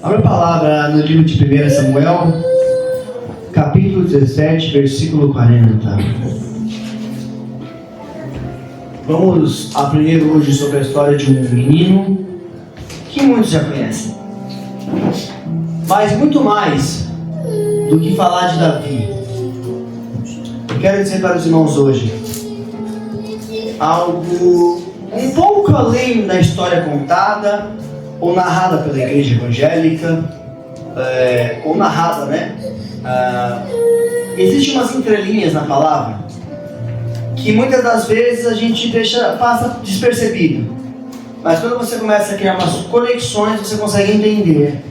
Abra a palavra no livro de 1 Samuel, capítulo 17, versículo 40. Vamos aprender hoje sobre a história de um menino que muitos já conhecem. Mas muito mais do que falar de Davi, eu quero dizer para os irmãos hoje algo um pouco além da história contada ou narrada pela igreja evangélica, ou narrada, né? Existem umas entrelinhas na palavra que muitas das vezes a gente passa despercebido, mas quando você começa a criar umas conexões, você consegue entender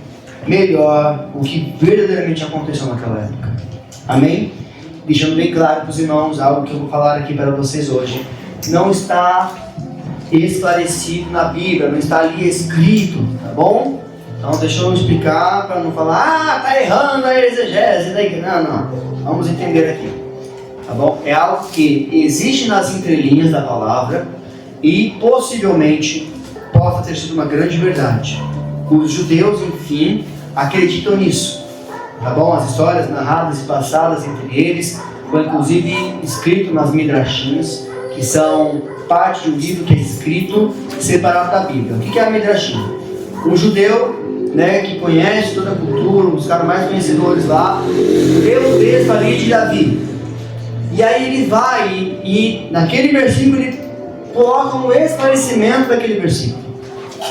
melhor o que verdadeiramente aconteceu naquela época. Amém? Deixando bem claro para os irmãos algo que eu vou falar aqui para vocês hoje não está esclarecido na Bíblia, não está ali escrito, tá bom? Então deixa eu explicar para não falar, tá errando a exegese daí. Não, vamos entender aqui, tá bom? É algo que existe nas entrelinhas da palavra e possivelmente possa ter sido uma grande verdade. Os judeus, enfim, acreditam nisso, tá bom? As histórias narradas e passadas entre eles foi inclusive escrito nas midrashins, que são parte de um livro que é escrito separado da Bíblia. O que é a midrashim? Um judeu, né, que conhece toda a cultura, um dos caras mais conhecedores lá, lê o texto ali de Davi. E aí ele vai e naquele versículo ele coloca um esclarecimento daquele versículo.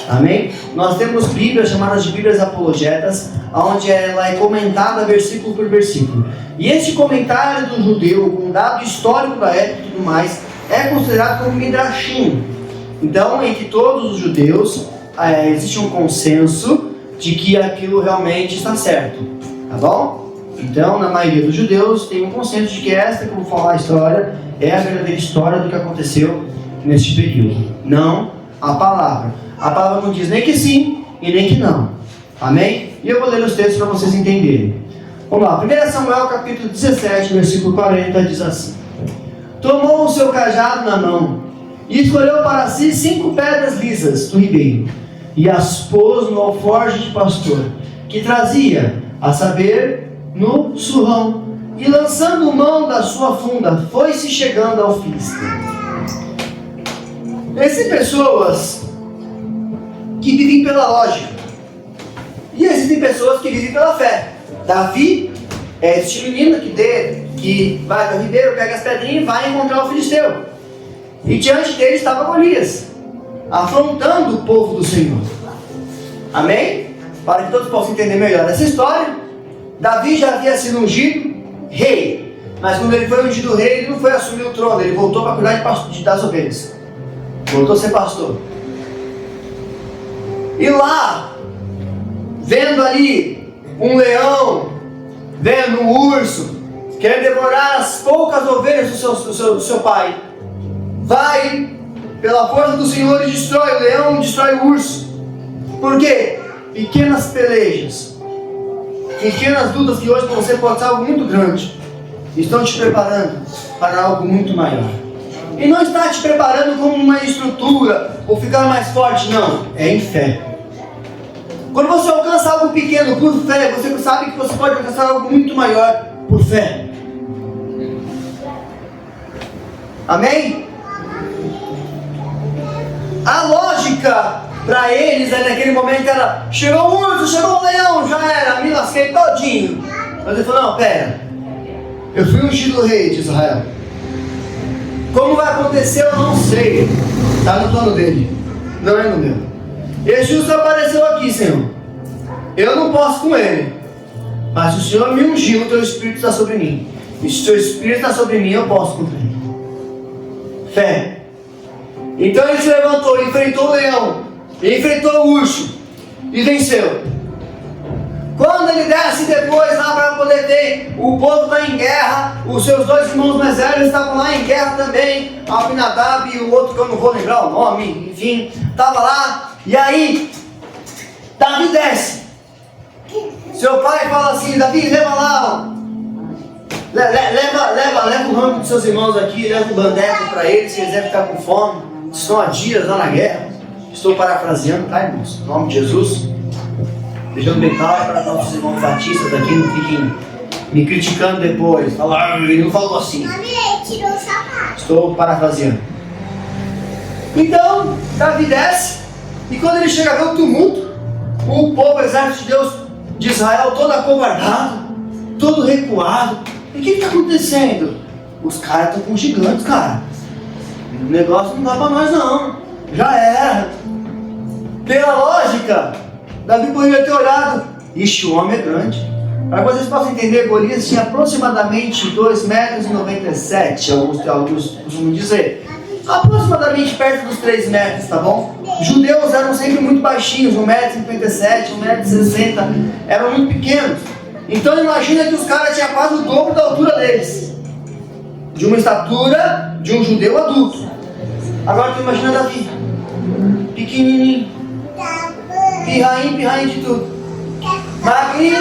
Amém? Nós temos Bíblias chamadas de Bíblias apologetas, onde ela é comentada versículo por versículo. E esse comentário do judeu, com dado histórico da época e tudo mais, é considerado como midrashim. Então, entre todos os judeus, existe um consenso de que aquilo realmente está certo, tá bom? Então, na maioria dos judeus, tem um consenso de que esta, como falar a história, é a verdadeira história do que aconteceu neste período. Não a palavra. A palavra não diz nem que sim e nem que não. Amém? E eu vou ler os textos para vocês entenderem. Vamos lá. 1 Samuel, capítulo 17, versículo 40, diz assim: tomou o seu cajado na mão e escolheu para si 5 pedras lisas do ribeiro e as pôs no alforje de pastor que trazia, a saber, no surrão, e lançando mão da sua funda foi-se chegando ao filisteu. Existem pessoas que vivem pela lógica e existem pessoas que vivem pela fé. Davi é este menino que vai para o ribeiro, pega as pedrinhas e vai encontrar o filisteu. E diante dele estava Golias, afrontando o povo do Senhor. Amém? Para que todos possam entender melhor essa história, Davi já havia sido ungido rei. Mas quando ele foi ungido rei, ele não foi assumir o trono, ele voltou para cuidar das ovelhas. Voltou a ser pastor. E lá, vendo ali um leão, vendo um urso, quer devorar as poucas ovelhas do seu pai, vai pela força do Senhor e destrói o leão, destrói o urso. Por quê? Pequenas pelejas, pequenas lutas que hoje para você pode ser algo muito grande, estão te preparando para algo muito maior. E não está te preparando como uma estrutura ou ficar mais forte, não, é em fé. Quando você alcança algo pequeno por fé, você sabe que você pode alcançar algo muito maior por fé. Amém? A lógica para eles naquele momento era: chegou o urso, chegou o leão, já era, me lasquei todinho. Mas ele falou: não, pera, eu fui ungido rei de Israel. Como vai acontecer eu não sei. Está no plano dele, não é no meu. Esse urso apareceu aqui, Senhor. Eu não posso com ele, mas o Senhor me ungiu, o teu Espírito está sobre mim. E se o teu Espírito está sobre mim, eu posso cumprir. Fé. Então ele se levantou, enfrentou o leão, enfrentou o urso e venceu. Quando ele desce depois lá para poder ver, o povo está em guerra, os seus 2 irmãos mais velhos estavam lá em guerra também, Abinadab e o outro que eu não vou lembrar o nome, enfim, estava lá. E aí, Davi desce. Seu pai fala assim: Davi, leva lá, leva o ramo dos seus irmãos aqui, leva o bandeco para eles, se eles devem ficar com fome, estão há dias lá na guerra. Estou parafraseando, tá, irmãos? Em nome de Jesus. Deixando bem claro para nossos irmãos batistas aqui não fiquem me criticando depois. Falar, ele não falou assim. Tirou o sapato. Estou parafraseando. Então, Davi desce, e quando ele chega a ver o tumulto, o povo, o exército de Deus de Israel, todo acovardado, todo recuado. E o que está acontecendo? Os caras estão com gigantes, cara. O negócio não dá para nós não. Já era. Pela lógica, Davi poderia ter olhado. Ixi, o homem é grande. Para que vocês possam entender, Golias tinha aproximadamente 2,97 m, alguns costumam dizer. Aproximadamente perto dos 3 metros, tá bom? Judeus eram sempre muito baixinhos, 1,57 m, 1,60 m, eram muito pequenos. Então imagina que os caras tinham quase o dobro da altura deles. De uma estatura de um judeu adulto. Agora tu imagina Davi, pequenininho, pirrainho de tudo, magrinho,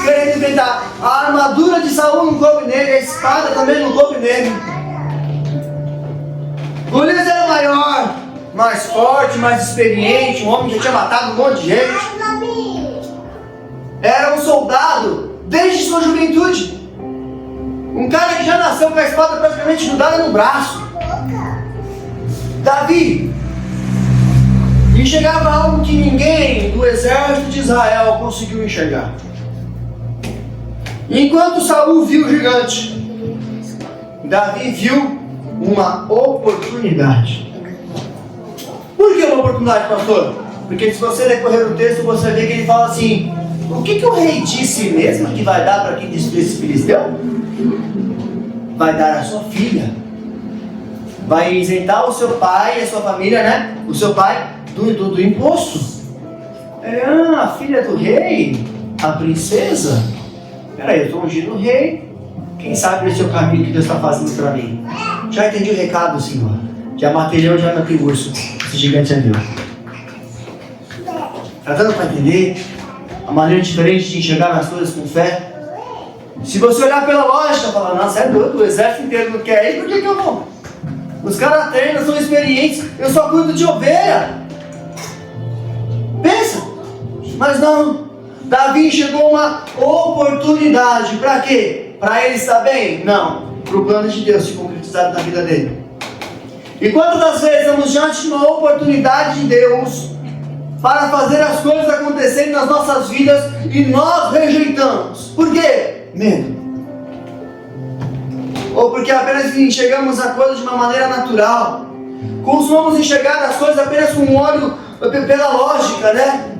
querendo inventar. A armadura de Saul não coube nele, a espada também não coube nele. Golias era maior, mais forte, mais experiente, um homem que já tinha matado um monte de gente. Era um soldado desde sua juventude. Um cara que já nasceu com a espada praticamente grudada no braço. Davi enxergava algo que ninguém do exército de Israel conseguiu enxergar. Enquanto Saul viu o gigante, Davi viu uma oportunidade. Por que uma oportunidade, pastor? Porque se você decorrer o texto, você vê que ele fala assim: o que o rei disse mesmo que vai dar para quem destruir esse filisteu? Vai dar a sua filha. Vai isentar o seu pai e a sua família, né? O seu pai do imposto. A filha do rei, a princesa. Peraí, eu estou ungindo o rei. Quem sabe esse é o caminho que Deus está fazendo para mim? Já entendi o recado, Senhor. Já matei leão, já matei urso. Esse gigante é meu. Está dando para entender a maneira diferente de enxergar as coisas com fé? Se você olhar pela lógica, falar, nossa, é doido, o exército inteiro não quer ir, por que eu vou? Os caras treinam, são experientes, eu só cuido de ovelha. Pensa, mas não. Davi chegou uma oportunidade, para quê? Para ele estar bem? Não, para o plano de Deus se concretizar na vida dele. E quantas das vezes estamos diante de uma oportunidade de Deus para fazer as coisas acontecerem nas nossas vidas e nós rejeitamos? Por quê? Medo. Ou porque apenas enxergamos a coisa de uma maneira natural. Costumamos enxergar as coisas apenas com um olho, pela lógica, né?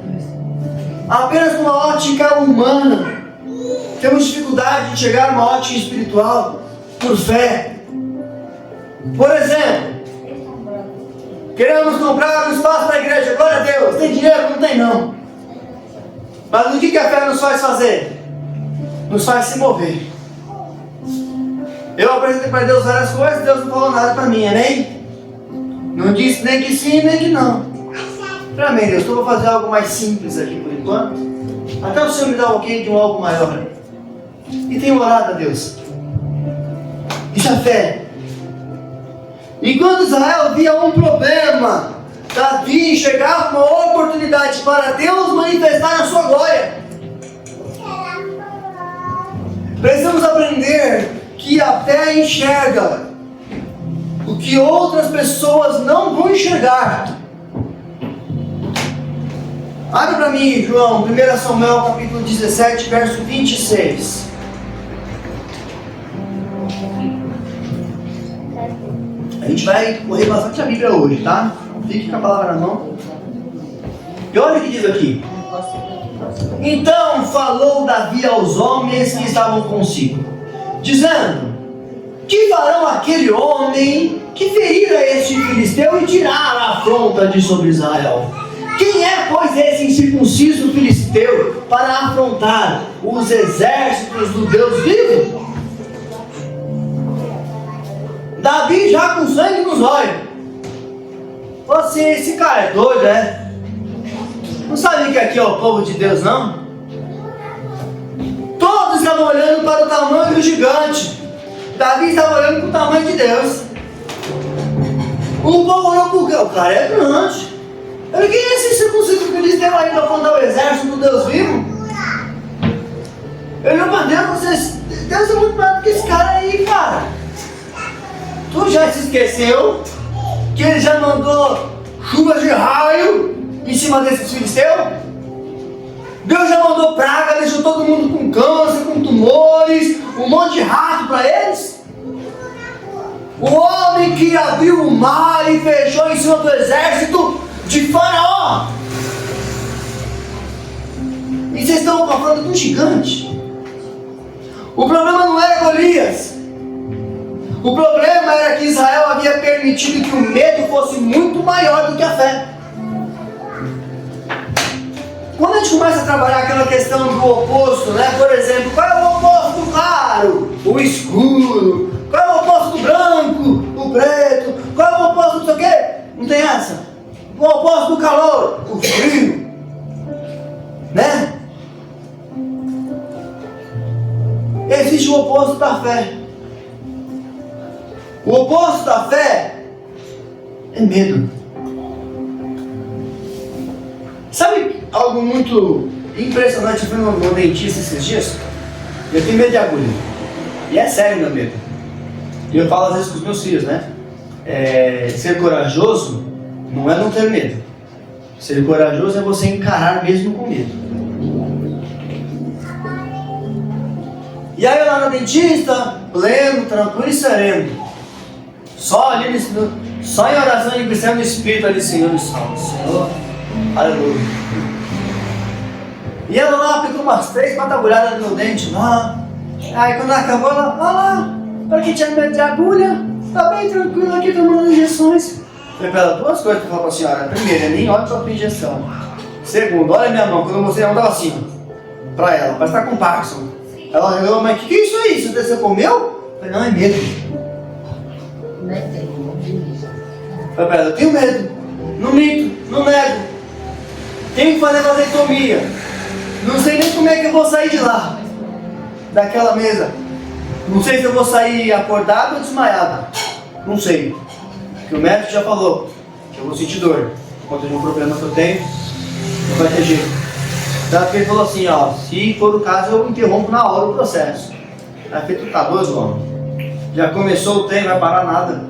Apenas com uma ótica humana. Temos dificuldade de enxergar uma ótica espiritual por fé. Por exemplo, queremos comprar um espaço para a igreja. Glória a Deus. Tem dinheiro? Não tem não. Mas o que a fé nos faz fazer? Nos faz se mover. Eu apresentei para Deus várias coisas, Deus não falou nada para mim, amém? Não disse nem que sim, nem que não. Amém, Deus, então eu vou fazer algo mais simples aqui por enquanto. Até o Senhor me dá o ok de um algo maior. E tenho orado a Deus. Isso é fé. E quando Israel via um problema, Davi enxergava uma oportunidade para Deus manifestar a sua glória. Precisamos aprender que a fé enxerga o que outras pessoas não vão enxergar. Abre para mim, João, 1 Samuel capítulo 17, verso 26. A gente vai correr bastante a Bíblia hoje, tá? Fique com a palavra na mão. E olha o que diz aqui. Então falou Davi aos homens que estavam consigo, dizendo: que farão aquele homem que ferira este filisteu e tirar a afronta de sobre Israel? Quem é, pois, esse incircunciso filisteu para afrontar os exércitos do Deus vivo? Davi já com sangue nos olhos. Falou assim: esse cara é doido, é? Não sabia que aqui é o povo de Deus, não? Todos estavam olhando para o tamanho do gigante. Davi estava olhando para o tamanho de Deus. O povo olhou para o cara é grande. Eu queria se circunciso que eles deu aí para fundar o exército do Deus vivo. Eu não Deus, Deus é muito maior do que esse cara aí, cara. Tu já se esqueceu que ele já mandou chuvas de raio em cima desses filisteus? Deus já mandou praga, deixou todo mundo com câncer, com tumores, um monte de rato para eles. O homem que abriu o mar e fechou em cima do exército de Faraó. E vocês estão falando de um gigante. O problema não era Golias. O problema era que Israel havia permitido que o medo fosse muito maior do que a fé. Quando a gente começa a trabalhar aquela questão do oposto, né? Por exemplo, qual é o oposto do claro? O escuro. Qual é o oposto do branco? O preto. Qual é o oposto do sei o quê? Não tem essa. O oposto do calor? O frio. Né? Existe o oposto da fé. O oposto da fé é medo. Sabe algo muito impressionante? Eu fui no dentista esses dias. Eu tenho medo de agulha. E é sério meu medo. E eu falo às vezes com os meus filhos, né? Ser corajoso não é não ter medo. Ser corajoso é você encarar mesmo com medo. E aí eu lá no dentista, pleno, tranquilo e sereno. Só ali, só em oração e pensando no Espírito ali, Senhor, Senhor, aleluia. E ela lá aplicou umas 3, 4 agulhadas no meu dente lá. Aí quando acabou, ela, olha lá, para quem tinha medo de agulha, tá bem tranquilo aqui tomando injeções. Falei pra ela 2 coisas que eu falo pra senhora. Primeiro, nem olha pra tua injeção. Segundo, olha a minha mão, quando eu mostrei a mão tava assim, ó, pra ela, parece que tá com Parkinson. Ela falou, mas que é isso aí? Você comeu? Eu falei, não, é medo. Falei pra ela, eu tenho medo. Não minto, não nego. Tenho que fazer vasectomia. Não sei nem como é que eu vou sair de lá. Daquela mesa. Não sei se eu vou sair acordado ou desmaiado. Não sei. Porque o médico já falou que eu vou sentir dor. Por conta de um problema que eu tenho, não vai ter jeito. Tanto que ele falou assim, ó, se for o caso eu interrompo na hora o processo. Aí feito, tá doido, homem. Já começou o trem, não vai parar nada.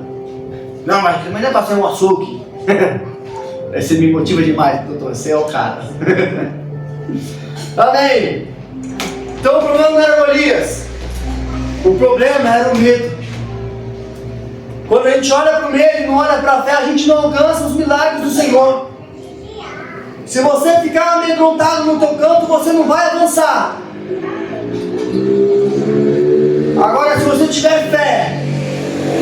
Não, mas ainda vai ser um açougue. Você me motiva demais, doutor, você é o cara. Amém. Então o problema não era Golias. O problema era o medo. Quando a gente olha para o medo e não olha para a fé, a gente não alcança os milagres do Senhor. Se você ficar amedrontado no teu canto, você não vai avançar. Agora, se você tiver fé,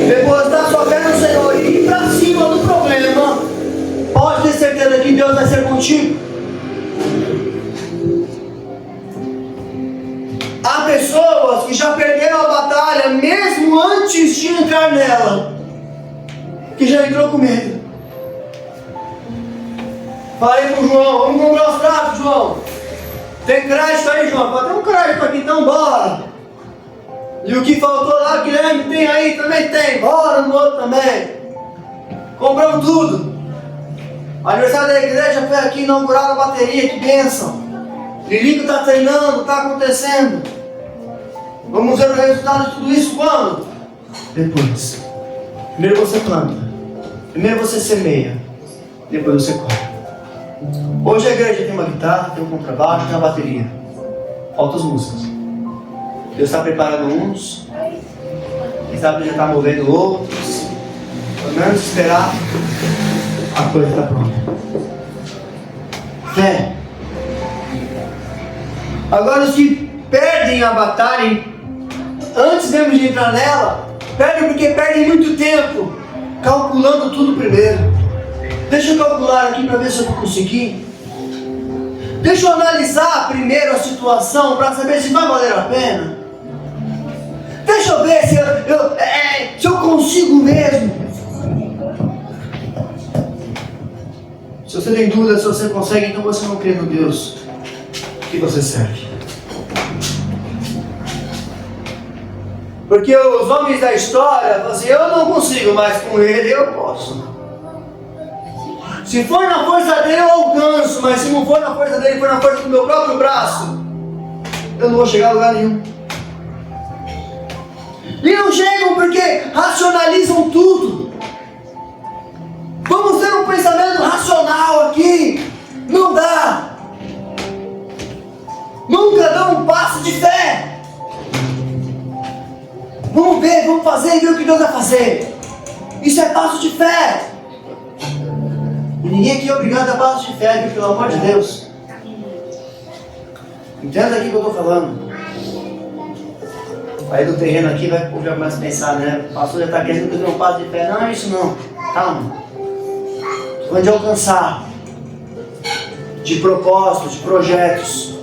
depositar sua fé no Senhor e ir para cima do problema, pode ter certeza que Deus vai ser contigo. Há pessoas que já perderam a batalha mesmo antes de entrar nela, que já entrou com medo. Falei pro João, vamos comprar os pratos, João. Tem crédito aí, João? Tem um crédito aqui, então bora. E o que faltou lá, Guilherme, tem aí? Também tem. Bora no outro também. Compramos tudo. Aniversário da igreja foi aqui inaugurar a bateria, que bênção. Lilico está treinando, está acontecendo. Vamos ver o resultado de tudo isso quando? Depois. Primeiro você planta. Primeiro você semeia. Depois você colhe. Hoje a igreja tem uma guitarra, tem um contrabaixo, tem uma bateria. Faltam as músicas. Deus está preparando uns. Quem sabe já está movendo outros. Pelo menos esperar. A coisa está pronta. Fé. Agora os que perdem a batalha, antes mesmo de entrar nela, perdem porque perdem muito tempo calculando tudo primeiro. Deixa eu calcular aqui para ver se eu vou conseguir. Deixa eu analisar primeiro a situação para saber se vai valer a pena. Deixa eu ver se eu consigo mesmo. Se você tem dúvida se você consegue, então você não crê no Deus que você serve. Porque os homens da história falam assim, eu não consigo, mas com ele eu posso. Se for na força dele, eu alcanço, mas se não for na força dele, for na força do meu próprio braço, eu não vou chegar a lugar nenhum. E não chegam porque racionalizam tudo. Vamos ter um pensamento racional aqui. Não dá. Nunca dá um passo de fé. Vamos ver, vamos fazer e ver o que Deus vai fazer. Isso é passo de fé. E ninguém aqui é obrigado a passo de fé, viu? Pelo amor de Deus. Entenda aqui o que eu estou falando. Aí do terreno aqui vai já começa a pensar, né? O pastor já está querendo fazer um passo de fé. Não é isso não. Calma. Onde alcançar. De propósitos, de projetos.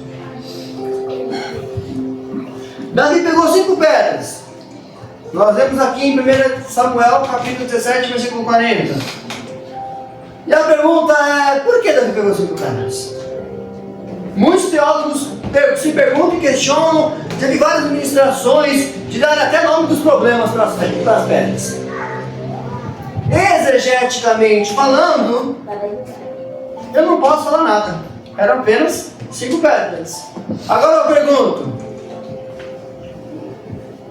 Davi pegou 5 pedras. Nós vemos aqui em 1 Samuel, capítulo 17, versículo 40. E a pergunta é, por que Davi pegou 5 pedras? Muitos teólogos se perguntam e questionam, teve várias ministrações de dar até nome dos problemas para as pedras. Exegeticamente falando, eu não posso falar nada. Eram apenas 5 pedras. Agora eu pergunto,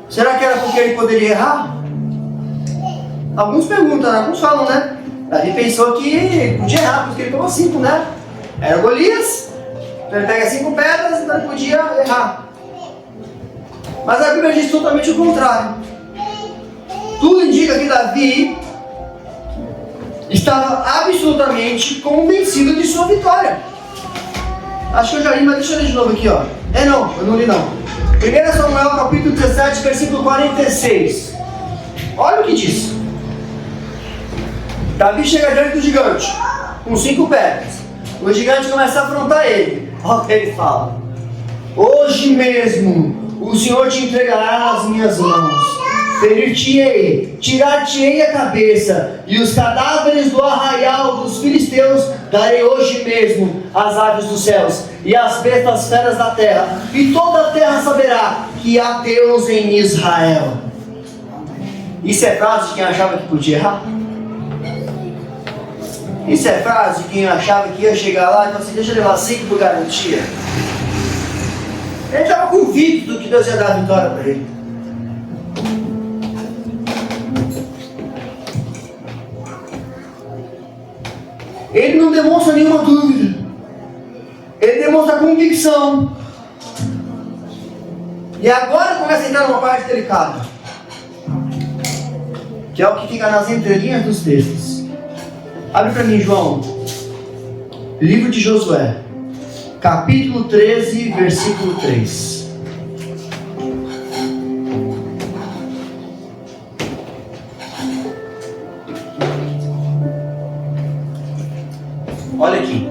será que era porque ele poderia errar? Alguns perguntam, alguns falam, né? Davi pensou que podia errar, porque ele pegou 5, né? Era Golias. Então ele pega 5 pedras, então ele podia errar. Mas a Bíblia diz totalmente o contrário. Tudo indica que Davi estava absolutamente convencido de sua vitória. Acho que eu já li, mas deixa eu ler de novo aqui, ó. Não, eu não li não. 1 Samuel capítulo 17, versículo 46. Olha o que diz. Davi chega diante do gigante, com 5 pedras. O gigante começa a afrontar ele. Olha o que ele fala. Hoje mesmo o Senhor te entregará nas minhas mãos. Ferir-te-ei, tirar-te-ei a cabeça, e os cadáveres do arraial dos filisteus darei hoje mesmo às aves dos céus e às bestas feras da terra, e toda a terra saberá que há Deus em Israel. Isso é frase de quem achava que podia errar? Isso é frase de quem achava que ia chegar lá e falou assim, deixa eu levar 5 por garantia. Ele estava convicto que Deus ia dar a vitória para ele. Ele não demonstra nenhuma dúvida. Ele demonstra convicção. E agora começa a entrar numa parte delicada, que é o que fica nas entrelinhas dos textos. Abre para mim, João. Livro de Josué, capítulo 13, versículo 3. Olha aqui.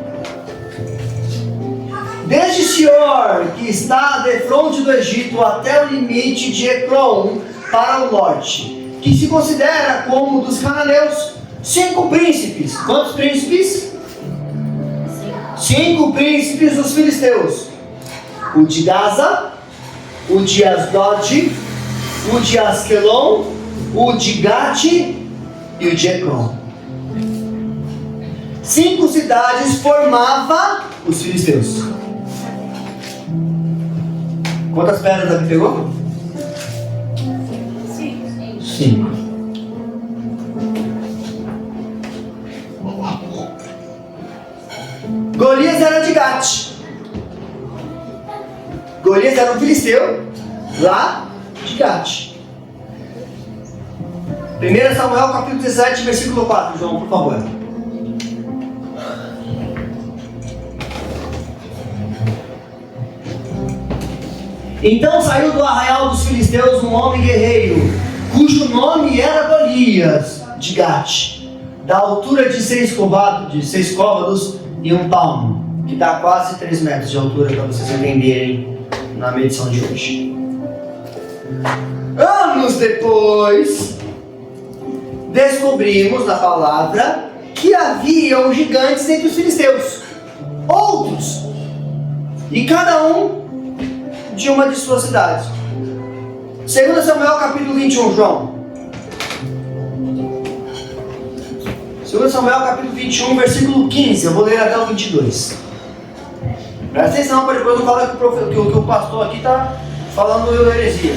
Desde Sior, que está defronte do Egito, até o limite de Ecrom, para o norte, que se considera como dos cananeus, 5 príncipes. Quantos príncipes? 5 príncipes dos filisteus. O de Gaza, o de Asdod, o de Askelon, o de Gate e o de Ecrom. 5 cidades formavam os filisteus. Quantas pedras Davi pegou? 5. Golias era de Gate. Golias era um filisteu lá de Gate. 1 Samuel capítulo 17, versículo 4, João, por favor. Então saiu do arraial dos filisteus um homem guerreiro, cujo nome era Golias, de Gate, da altura de 6 côvados e 1 palmo, que dá quase 3 metros de altura, para vocês entenderem na medição de hoje. Anos depois, descobrimos na palavra que haviam gigantes entre os filisteus, outros, e cada um de uma de suas cidades. 2 Samuel capítulo 21, João. 2 2 Samuel capítulo 21, versículo 15. Eu vou ler até o 22. Presta atenção para depois não falar que o pastor aqui está falando heresia.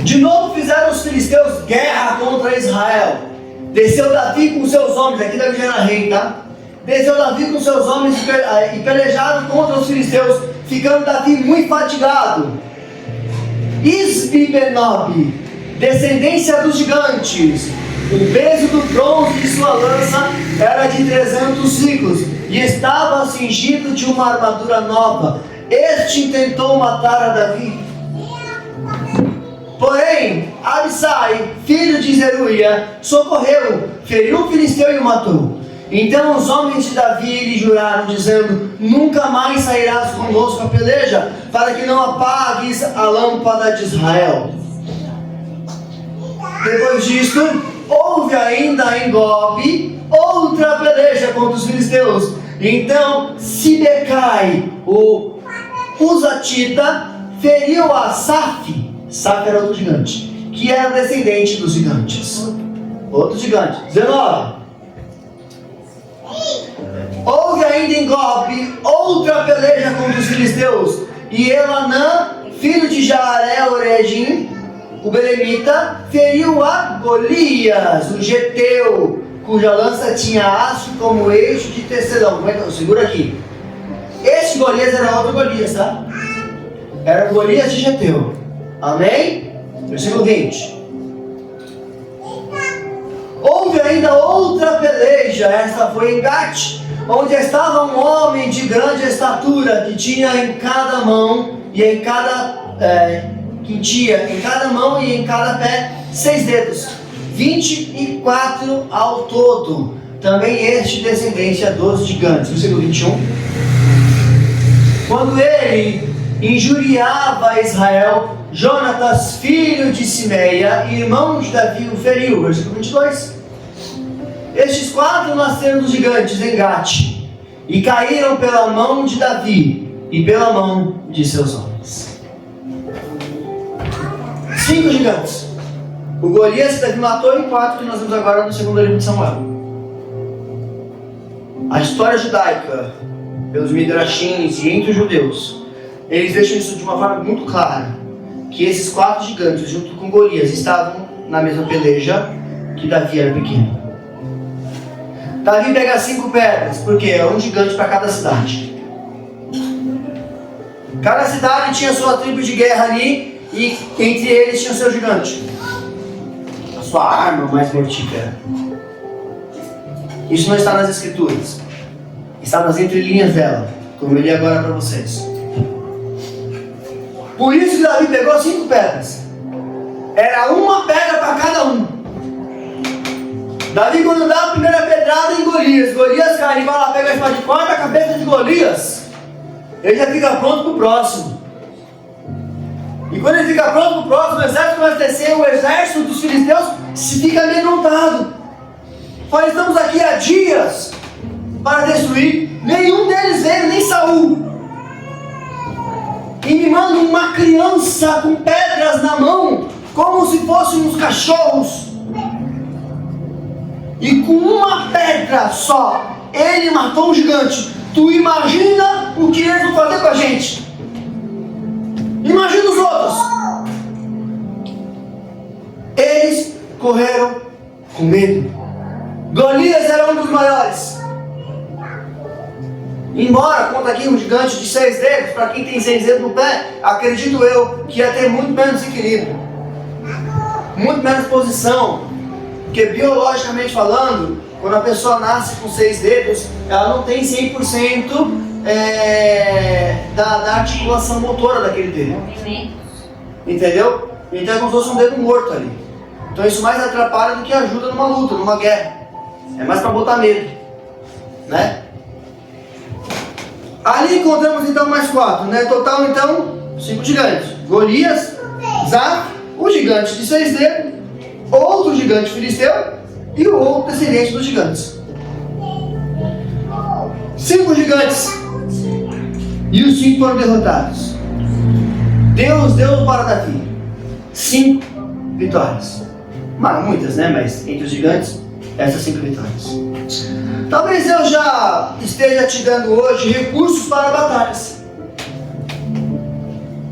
De novo fizeram os filisteus guerra contra Israel. Desceu Davi com seus homens, aqui Davi já era rei, tá? Desceu Davi com seus homens e pelejaram contra os filisteus, ficando Davi muito fatigado. Isbi-Benob, descendência dos gigantes, o peso do bronze de sua lança era de 300 ciclos, e estava cingido de uma armadura nova. Este intentou matar a Davi. Porém, Abisai, filho de Zeruia, socorreu, feriu o filisteu e o matou. Então os homens de Davi lhe juraram, dizendo: nunca mais sairás conosco a peleja, para que não apagues a lâmpada de Israel. Depois disto, houve ainda em Gobe outra peleja contra os filisteus. Então Sibecai, o Uzatita, feriu a Saf. Saf era outro gigante, que era descendente dos gigantes. Outro gigante. 19. Houve ainda em Gobe outra peleja contra os filisteus, e Elanã, filho de Jaaré-Oregim, o belemita, feriu a Golias, o geteu, cuja lança tinha aço como eixo de tecelão. Segura aqui. Esse Golias era outro Golias, tá? Era o Golias de Geteu. Amém? Versículo 20. Houve ainda outra peleja, esta foi em Gate, onde estava um homem de grande estatura, que tinha em cada mão e em cada em cada mão e em cada pé 6 dedos, 24 ao todo. Também este descendência dos gigantes. Versículo 21. Quando ele injuriava Israel, Jonatas, filho de Simeia, irmão de Davi, o feriu. Versículo 22. Estes 4 nasceram dos gigantes em Gate, e caíram pela mão de Davi e pela mão de seus homens. 5 gigantes. O Golias que Davi matou, e 4 que nós vemos agora no segundo livro de Samuel. A história judaica, pelos midrashins e entre os judeus, eles deixam isso de uma forma muito clara, que esses 4 gigantes, junto com Golias, estavam na mesma peleja, que Davi era pequeno. Davi pega 5 pedras, porque é um gigante para cada cidade. Cada cidade tinha sua tribo de guerra ali, e entre eles tinha o seu gigante, a sua arma mais mortífera. Isso não está nas escrituras, está nas entrelinhas dela, como eu li agora para vocês. Por isso que Davi pegou 5 pedras. Era uma pedra para cada um. Davi, quando dá a primeira pedrada em Golias, Golias cai, ele vai lá, pega a espada de corta a cabeça de Golias, ele já fica pronto para o próximo. E quando ele fica pronto para o próximo, o exército começa a descer, o exército dos filisteus se fica amedrontado. Nós estamos aqui há dias para destruir, nenhum deles veio, nem Saul. E me manda uma criança com pedras na mão, como se fossem uns cachorros. E com uma pedra só, ele matou um gigante. Tu imagina o que eles vão fazer com a gente? Imagina os outros. Eles correram com medo. Golias era um dos maiores. Embora, conta aqui um gigante de 6 dedos, para quem tem 6 dedos no pé, acredito eu que ia ter muito menos equilíbrio, muito menos posição. Porque biologicamente falando, quando a pessoa nasce com 6 dedos, ela não tem 100% da articulação motora daquele dedo. Entendeu? Então é como se fosse um dedo morto ali. Então isso mais atrapalha do que ajuda numa luta, numa guerra. É mais para botar medo, né? Ali encontramos então mais 4, né? Total então 5 gigantes. Golias, Zaf, o gigante de 6 dedos, outro gigante filisteu e o outro descendente dos gigantes. 5 gigantes. E os 5 foram derrotados. Deus deu para Davi 5 vitórias. Mas, muitas, né? Mas entre os gigantes, essas 5 vitórias. Talvez Deus já esteja te dando hoje recursos para batalhas.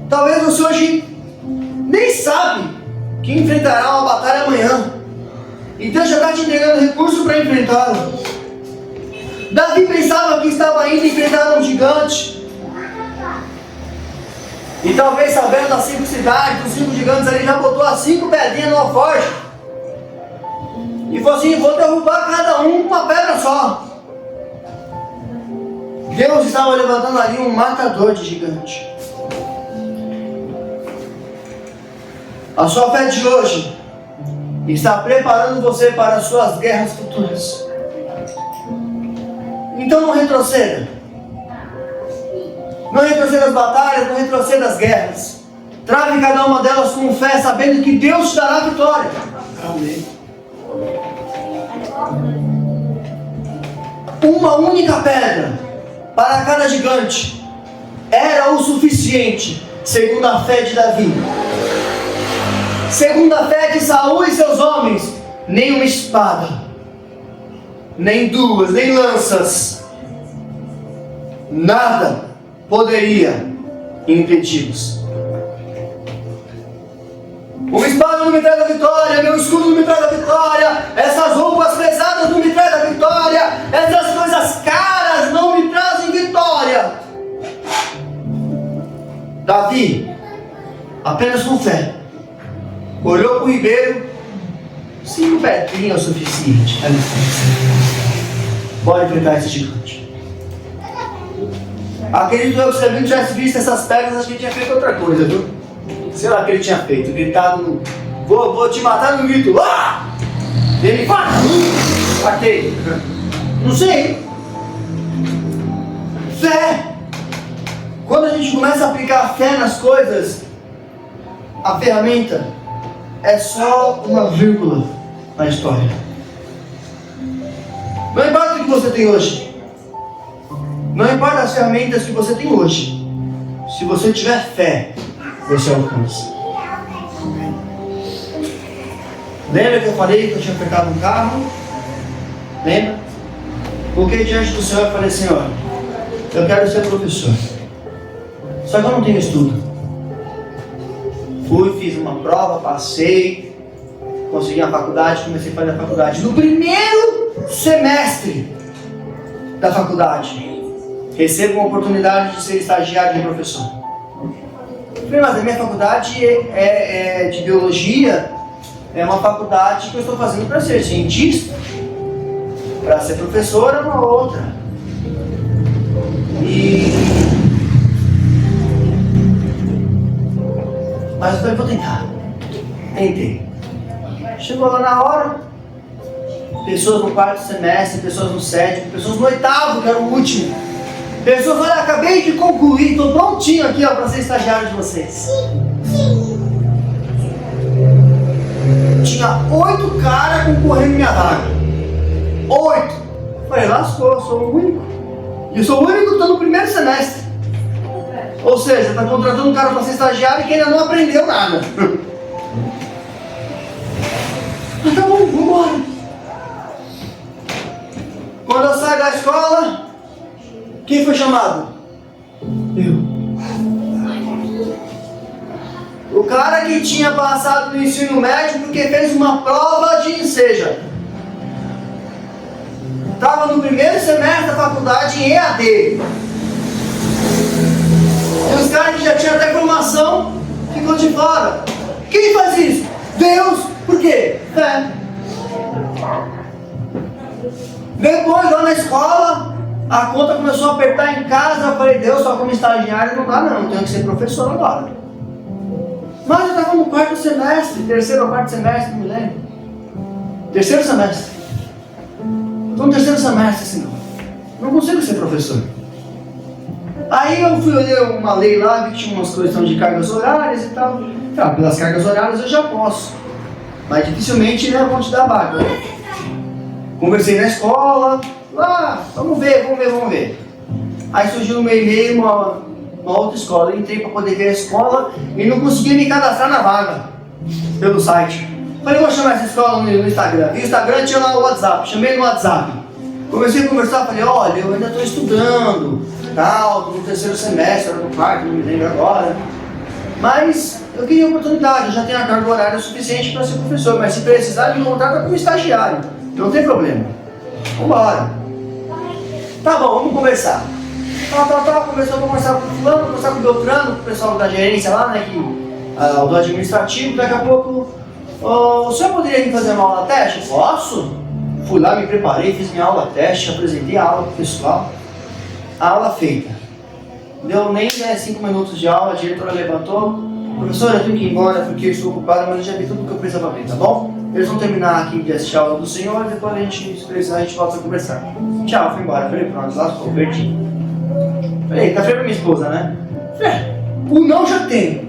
Talvez você hoje nem sabe que enfrentará uma batalha amanhã. E Deus já está te entregando recursos para enfrentá-la. Davi pensava que estava indo enfrentar um gigante. E talvez sabendo das 5 cidades, dos 5 gigantes ali, já botou as 5 pedrinhas no alforje. E falou assim, vou derrubar cada um com uma pedra só. Deus estava levantando ali um matador de gigante. A sua fé de hoje está preparando você para as suas guerras futuras. Então não retroceda. Não retroceda as batalhas, não retroceda as guerras. Trave cada uma delas com fé, sabendo que Deus te dará a vitória. Amém. Uma única pedra para cada gigante era o suficiente, segundo a fé de Davi. Segundo a fé de Saul e seus homens, nem uma espada, nem duas, nem lanças, nada poderia impedi-los. Uma espada não me traz a vitória, meu escudo não me traz a vitória, essas roupas pesadas não me trazem a vitória, essas coisas caras não me trazem vitória. Davi, apenas com fé, olhou para o ribeiro, 5 pedrinhas é o suficiente. Bora enfrentar esse gigante. Acredito eu que se ele tivesse visto essas pedras, acho que ele tinha feito outra coisa, viu? Sei lá o que ele tinha feito, gritado, vou te matar no grito. Ah! Ele fala, matei. Não sei. Fé. Quando a gente começa a aplicar fé nas coisas, a ferramenta é só uma vírgula na história. Não importa o que você tem hoje. Não importa as ferramentas que você tem hoje. Se você tiver fé, você alcança. Lembra que eu falei que eu tinha pecado um carro? Lembra? Coloquei diante do Senhor e falei, Senhor, eu quero ser professor. Só que eu não tenho estudo. Fui, fiz uma prova, passei, consegui a faculdade, comecei a fazer a faculdade. No primeiro semestre da faculdade, recebo uma oportunidade de ser estagiário de professor. Falei, mas a minha faculdade é de biologia, é uma faculdade que eu estou fazendo para ser cientista, para ser professor é uma outra. Mas eu falei, vou tentar. Tentei. Chegou lá na hora, pessoas no 4º semestre, pessoas no 7º, pessoas no 8º, que era o último. Pessoas, olha, acabei de concluir, estou prontinho aqui para ser estagiário de vocês. Tinha 8 caras concorrendo minha vaga. 8. Falei, lascou, eu sou o único. E eu sou o único que estou no primeiro semestre. Ou seja, está contratando um cara para ser estagiário que ainda não aprendeu nada. Mas tá bom, vamos embora. Quando eu saio da escola, quem foi chamado? Eu. O cara que tinha passado no ensino médio porque fez uma prova de enseja. Estava no primeiro semestre da faculdade em EAD. E os caras que já tinham até formação ficou de fora. Quem faz isso? Deus. Por quê? Fé. Depois lá na escola, a conta começou a apertar em casa. Eu falei, Deus, só como estagiário não dá não, tenho que ser professor agora. Mas eu estava no 4º semestre, 3º ou 4º semestre, não me lembro. 3º semestre. Estou no 3º semestre, assim, não consigo ser professor. Aí eu fui olhar uma lei lá, que tinha umas questões de cargas horárias e tal. Tá, pelas cargas horárias eu já posso. Mas dificilmente, né, vão te dar vaga. Conversei na escola, vamos ver. Aí surgiu no meu e-mail uma outra escola. Eu entrei para poder ver a escola e não consegui me cadastrar na vaga. pelo site. Falei, vou chamar essa escola no Instagram. E o Instagram tinha lá o WhatsApp, chamei no WhatsApp. Comecei a conversar, falei, olha, eu ainda estou estudando, tal, no terceiro semestre, no quarto, não me lembro agora. Mas eu queria oportunidade, eu já tenho a carga horária suficiente para ser professor, mas se precisar me contratar como estagiário, não tem problema. Vambora. Tá bom, vamos conversar. Começou a conversar com o fulano, conversar com o Beltrano, com o pessoal da gerência lá, né, do administrativo. Daqui a pouco, o senhor poderia vir fazer uma aula teste? Posso? Fui lá, me preparei, fiz minha aula teste, apresentei a aula pro pessoal. A aula feita. Deu nem 5 minutos de aula, a diretora levantou. Professor, eu tenho que ir embora porque eu estou ocupado, mas eu já vi tudo que eu precisava ver, tá bom? Eles vão terminar aqui de assistir a aula do senhor e depois a gente, se precisar, a gente volta a conversar. Tchau, fui embora. Falei, pronto, lá ficou, perdi. Falei, café pra minha esposa, né? O não já tenho.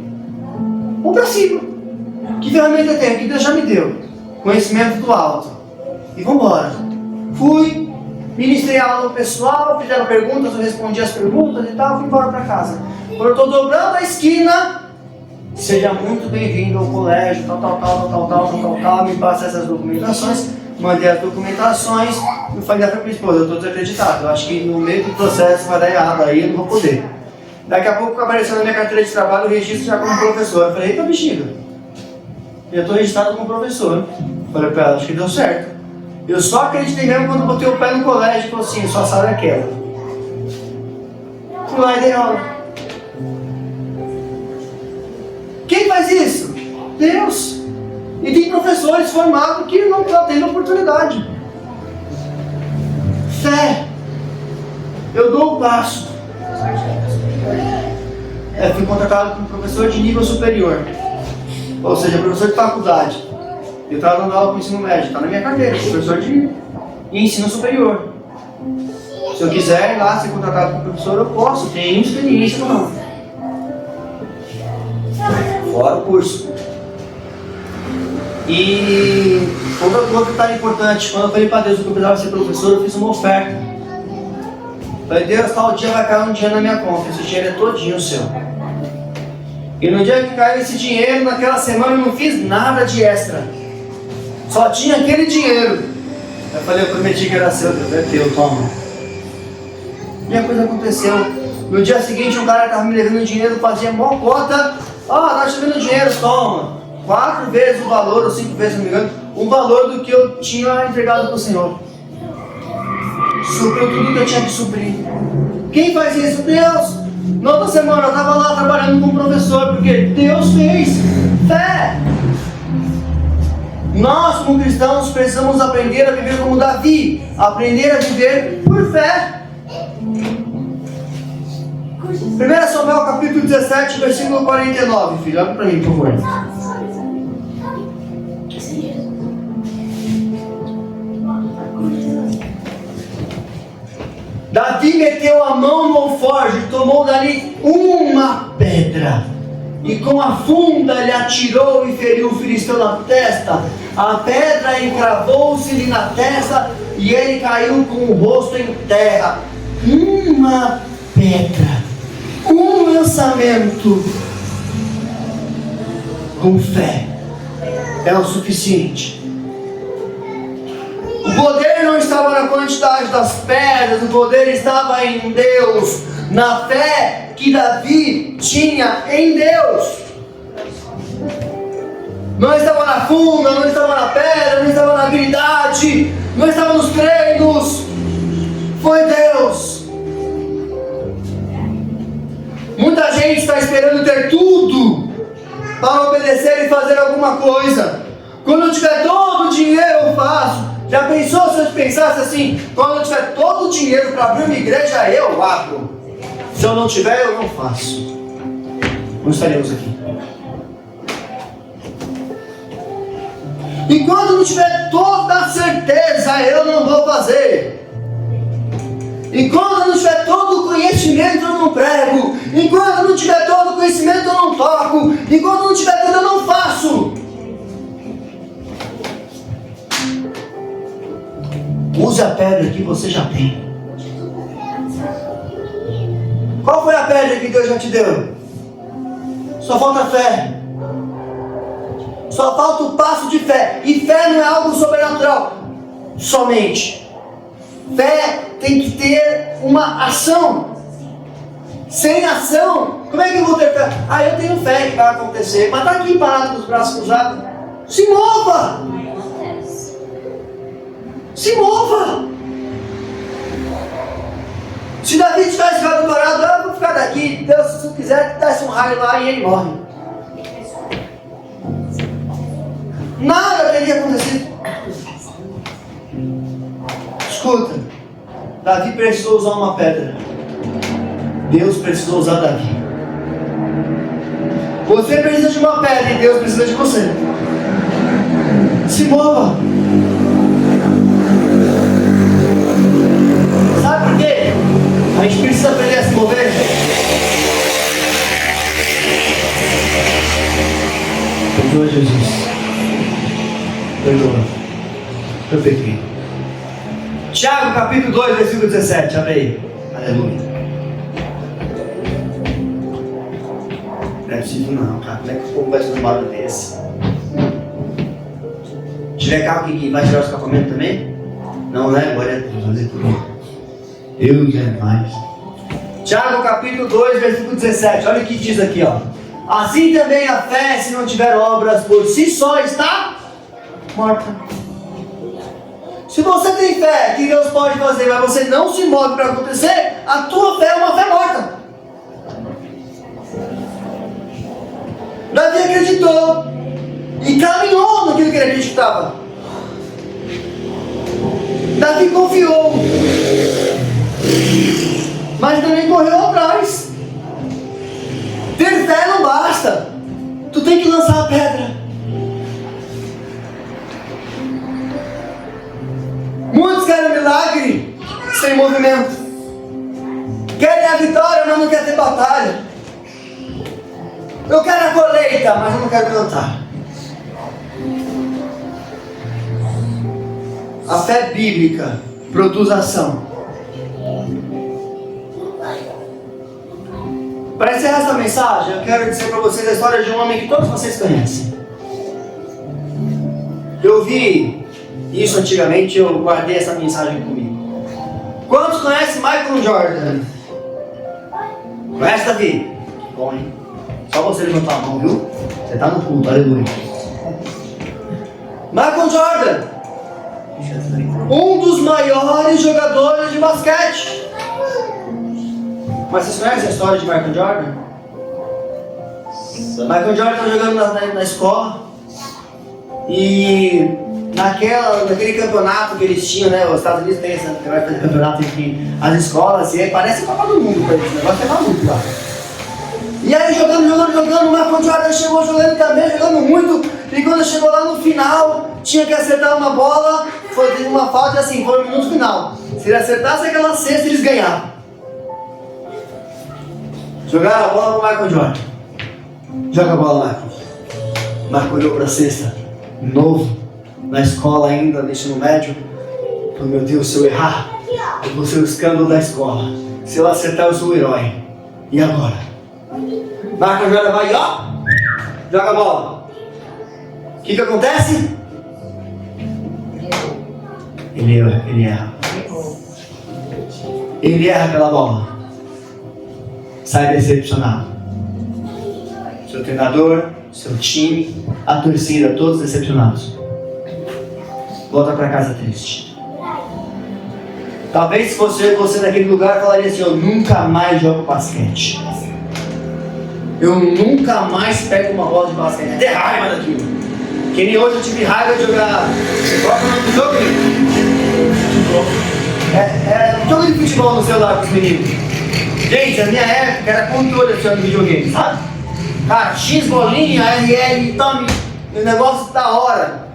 Vamos pra cima. Que ferramenta eu tenho? Que Deus já me deu. Conhecimento do alto. E vambora. Fui, ministrei a aula ao pessoal, fizeram perguntas, eu respondi as perguntas e tal, fui embora pra casa. Quando eu tô dobrando a esquina, seja muito bem-vindo ao colégio, tal, me passa essas documentações, mandei as documentações, eu falei pra minha esposa, eu estou desacreditado, eu acho que no meio do processo vai dar errado aí, eu não vou poder. Daqui a pouco apareceu na minha carteira de trabalho o registro já como professor. Eu falei, eita bexiga, eu estou registrado como professor. Falei pra ela, acho que deu certo. Eu só acreditei mesmo quando botei o pé no colégio e falei assim, sua sala é aquela. Fui lá e dei aula. Quem faz isso? Deus. E tem professores formados que não estão tendo oportunidade. Fé. Eu dou o passo. Fui contratado como professor de nível superior. Ou seja, professor de faculdade. Eu estava dando aula com ensino médio, está na minha carteira, professor de ensino superior. Se eu quiser ir lá ser contratado como professor, eu posso, tenho experiência ou não. Fora o curso. E outro detalhe importante, quando eu falei para Deus que eu precisava ser professor, eu fiz uma oferta. Falei, Deus, tal dia vai cair um dinheiro na minha conta, esse dinheiro é todinho seu. E no dia que caiu esse dinheiro, naquela semana eu não fiz nada de extra. Só tinha aquele dinheiro. Eu falei, eu prometi que era seu, Deus, é teu, toma. E a coisa aconteceu. No dia seguinte, um cara estava me levando dinheiro, fazia mó cota. Nós te vendo dinheiro, toma. 4 vezes o valor, ou 5 vezes, se não me engano, o valor do que eu tinha entregado para o Senhor. Supriu tudo que eu tinha que suprir. Quem faz isso? Deus. Na outra semana eu estava lá trabalhando com um professor, porque Deus fez. Fé. Nós, como cristãos, precisamos aprender a viver como Davi. Aprender a viver por fé. 1 Samuel capítulo 17, versículo 49, filho. Olha para mim, por favor. Davi meteu a mão no alforje, tomou dali uma pedra, e com a funda ele atirou e feriu o filisteu na testa. A pedra encravou-se-lhe na testa, e ele caiu com o rosto em terra. Uma pedra, um lançamento com fé é o suficiente. O poder não estava na quantidade das pedras, o poder estava em Deus, na fé que Davi tinha em Deus. Não estava na funda, não estava na pedra, não estava na habilidade, não estava nos treinos. Foi Deus. Muita gente está esperando ter tudo para obedecer e fazer alguma coisa. Quando eu tiver todo o dinheiro eu faço. Já pensou se eu pensasse assim, quando eu tiver todo o dinheiro para abrir uma igreja, eu abro. Se eu não tiver, eu não faço. Não estaremos aqui. Enquanto eu não tiver toda a certeza, eu não vou fazer. Enquanto eu não tiver todo o conhecimento, eu não prego. Enquanto eu não tiver todo o conhecimento, eu não toco. Enquanto eu não tiver tudo, eu não faço. Use a pedra que você já tem. Qual foi a pedra que Deus já te deu? Só falta fé. Só falta o passo de fé. E fé não é algo sobrenatural somente. Fé tem que ter uma ação. Sem ação, como é que eu vou ter fé? Eu tenho fé que vai acontecer. Mas está aqui parado com os braços cruzados. Se mova! Se mova! Se Davi tivesse ficado parado, eu vou ficar daqui. Deus, se quiser, desce um raio lá e ele morre. Nada teria acontecido. Escuta, Davi precisou usar uma pedra. Deus precisou usar Davi. Você precisa de uma pedra e Deus precisa de você. Se mova. Sabe por quê? A gente precisa aprender a se mover. Perdoa, Jesus. Perdoa. Eu pequei. Tiago capítulo 2, versículo 17. Abre aí. Aleluia. Não é possível não, cara. Como é que o povo vai fazer um barulho desse? Tiver carro que vai tirar o escapamento também? Não, né? Glória a Deus, fazer tudo. Deus é mais. Tiago capítulo 2, versículo 17. Olha o que diz aqui, ó. Assim também a fé, se não tiver obras por si só, está morta. Se você tem fé que Deus pode fazer, mas você não se move para acontecer, a tua fé é uma fé morta. Davi acreditou e caminhou naquilo que ele acreditava. Davi confiou, mas também correu atrás. Ter fé não basta. Tu tem que lançar a pedra. Muitos querem milagre sem movimento. Querem a vitória, mas não querem ter batalha. Eu quero a colheita, mas eu não quero plantar. A fé bíblica produz ação. Para encerrar essa mensagem, eu quero dizer para vocês a história de um homem que todos vocês conhecem. Eu vi isso antigamente, eu guardei essa mensagem comigo. Quantos conhecem Michael Jordan? Conhece, Davi? Bom, hein? Só você levantar a mão, viu? Você está no culto, aleluia. Michael Jordan, um dos maiores jogadores de basquete. Mas vocês conhecem a história de Michael Jordan? Michael Jordan estava jogando na escola. E naquele campeonato que eles tinham, né? Os Estados Unidos tem esse campeonato entre as escolas. E aí parece a Copa do Mundo para eles. O negócio é maluco lá. E aí jogando, o Michael Jordan chegou jogando também, jogando muito. E quando chegou lá no final, tinha que acertar uma bola. Foi uma falta assim, foi no minuto final. Se ele acertasse aquela cesta, eles ganhavam. Jogaram a bola pro Michael Jordan. Joga a bola, Michael. Michael olhou para a cesta. Novo, na escola ainda, no ensino médio. Oh, meu Deus, se eu errar, eu vou ser o escândalo da escola. Se eu acertar, eu sou o herói. E agora? Michael Jordan vai, ó, joga a bola. O que acontece? Ele erra. Ele erra aquela bola. Sai decepcionado. Seu treinador, seu time, a torcida, todos decepcionados. Volta para casa triste. Talvez se você naquele lugar falaria assim: eu nunca mais jogo basquete. Eu nunca mais pego uma bola de basquete. Até raiva daquilo. Que nem hoje eu tive raiva de jogar. Qual é o nome do jogo? Jogo de futebol no celular com os meninos. Gente, a minha época era controle de videogame, sabe? Cara, X bolinha, RL, tome, o negócio da hora.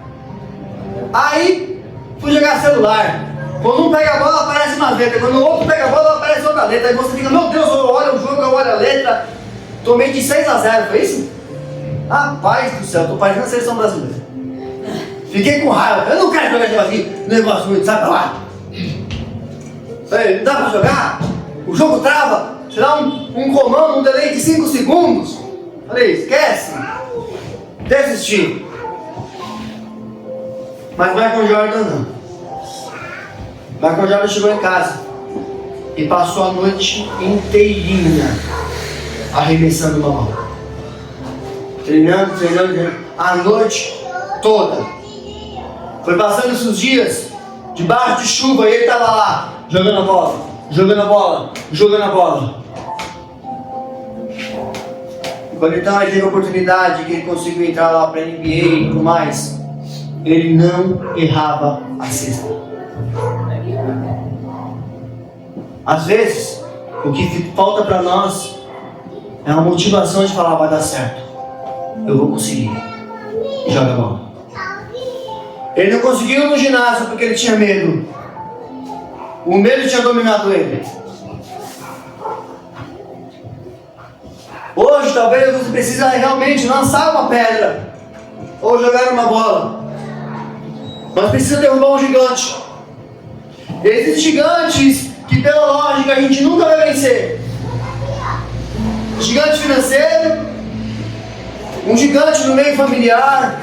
Aí, fui jogar celular. Quando um pega a bola, aparece uma letra. Quando o outro pega a bola, aparece outra letra. Aí você fica, meu Deus, eu olho o jogo, eu olho a letra. Tomei de 6-0, foi isso? Rapaz do céu, tô parecendo a seleção brasileira. Fiquei com raiva. Eu não quero jogar esse negócio muito, sabe pra lá? Não dá pra jogar? O jogo trava. Te dá um comando, um delay de 5 segundos. Falei, esquece. Desisti. Mas Michael Jordan não. Michael Jordan chegou em casa e passou a noite inteirinha arremessando uma bola. Treinando. A noite toda. Foi passando esses dias, debaixo de chuva, e ele estava lá, jogando a bola. E quando então ele teve a oportunidade, que ele conseguiu entrar lá para a NBA e tudo mais, ele não errava a cesta. Às vezes, o que falta para nós é uma motivação de falar: vai dar certo, eu vou conseguir. E joga a bola. Ele não conseguiu no ginásio porque ele tinha medo. O medo tinha dominado ele. Hoje talvez você precise realmente lançar uma pedra ou jogar uma bola, mas precisa derrubar um gigante. Existem gigantes que pela lógica a gente nunca vai vencer. Gigante financeiro, um gigante no meio familiar,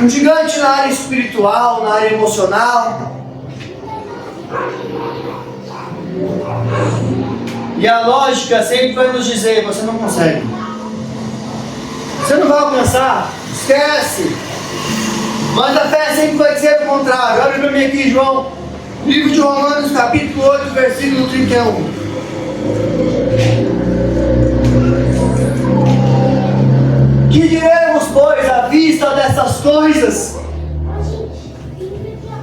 um gigante na área espiritual, na área emocional. E a lógica sempre vai nos dizer: você não consegue, você não vai alcançar, esquece. Mas a fé sempre vai dizer o contrário. Olha para mim aqui, João, livro de Romanos, capítulo 8, versículo 31. Que diremos, pois, à vista dessas coisas?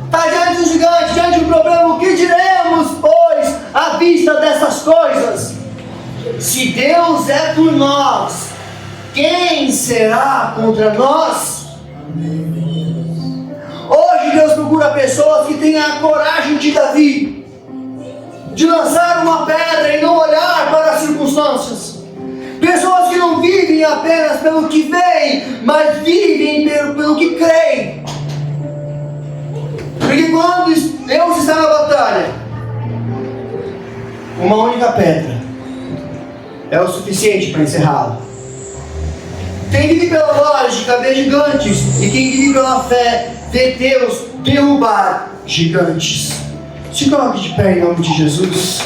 Está diante do gigante, diante do problema. O que diremos, pois, à vista dessas coisas? Se Deus é por nós, quem será contra nós? Hoje Deus procura pessoas que tenham a coragem de Davi, de lançar uma pedra e não olhar para as circunstâncias. Pessoas que não vivem apenas pelo que veem, mas vivem pelo que creem. Porque quando Deus está na batalha, uma única pedra é o suficiente para encerrá-la. Quem vive pela lógica vê gigantes, e quem vive pela fé vê Deus derrubar gigantes. Se coloque de pé em nome de Jesus.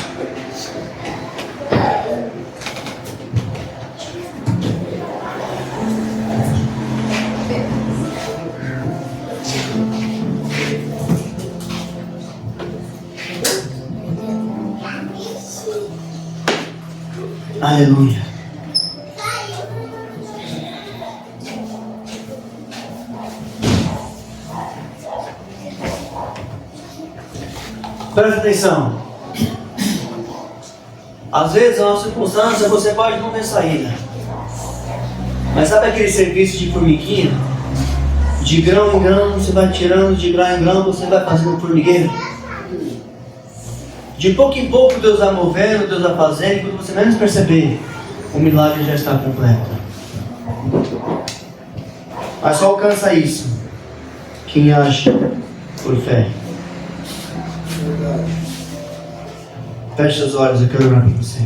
Aleluia. Presta atenção. Às vezes, na nossa circunstância, você pode não ter saída. Mas sabe aquele serviço de formiguinha? De grão em grão, você vai tirando, de grão em grão, você vai fazendo um formigueiro. De pouco em pouco, Deus vai movendo, Deus vai fazendo, e quando você menos perceber, o milagre já está completo. Mas só alcança isso quem age por fé. Feche os olhos, eu quero orar por você.